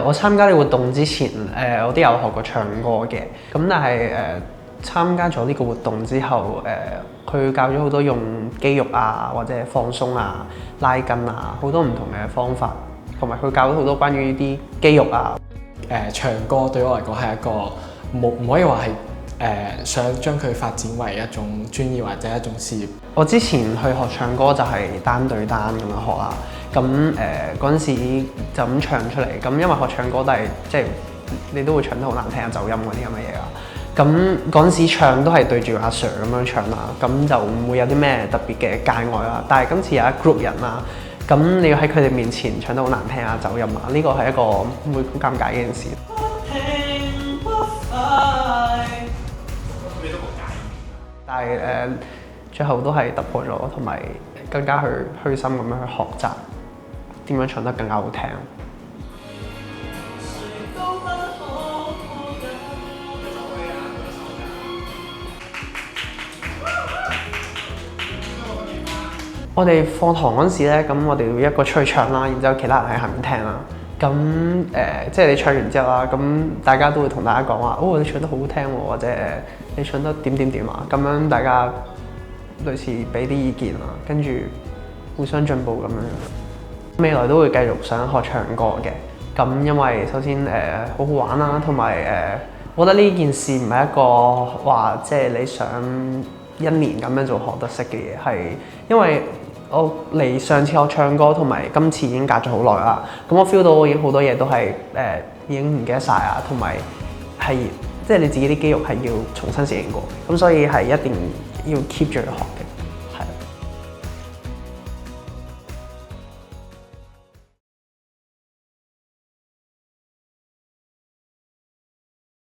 我參加呢個活動之前，我都有學過唱歌嘅。咁但係參加咗呢個活動之後，佢教咗好多用肌肉啊，或者放鬆啊、拉筋啊，好多唔同嘅方法，同埋佢教咗好多關於啲肌肉啊。唱歌對我嚟講係一個唔可以話係想將佢發展為一種專業或者一種事業。我之前去學唱歌就係單對單咁樣學啦。咁嗰陣時就咁唱出嚟。咁因為學唱歌都係即係你都會唱得好難聽啊，走音嗰啲咁嘅嘢啦。咁嗰陣時唱都係對住阿 Sir 咁樣唱啦，咁就唔會有啲咩特別嘅界外啦。但係今次有一 group 人啦，咁你要喺佢哋面前唱得好難聽啊、走音啊，呢個係一個會好尷尬嘅一件事。但係最後都係突破咗，同埋更加去虛心咁樣去學習點樣唱得更加好聽。我哋放堂嗰陣時咧，咁我哋會一個出去唱啦，然之後其他人喺下面聽啦。咁即係你唱完之後啦，咁大家都會同大家講話，哦，你唱得好好聽喎，或者你唱得點點點啊，咁樣大家類似俾啲意見啦，跟住互相進步咁樣。未來都會繼續想學唱歌嘅，咁因為首先好好玩啦，同埋我覺得呢件事唔係一個話即係你想一年咁樣就學得識嘅嘢，係因為我嚟上次學唱歌同埋今次已經隔咗好耐啦，咁我 feel 到我已經好多嘢都係已經唔記得晒啊，同埋係即係你自己啲肌肉係要重新適應過，咁所以係一定要 keep 住去學嘅。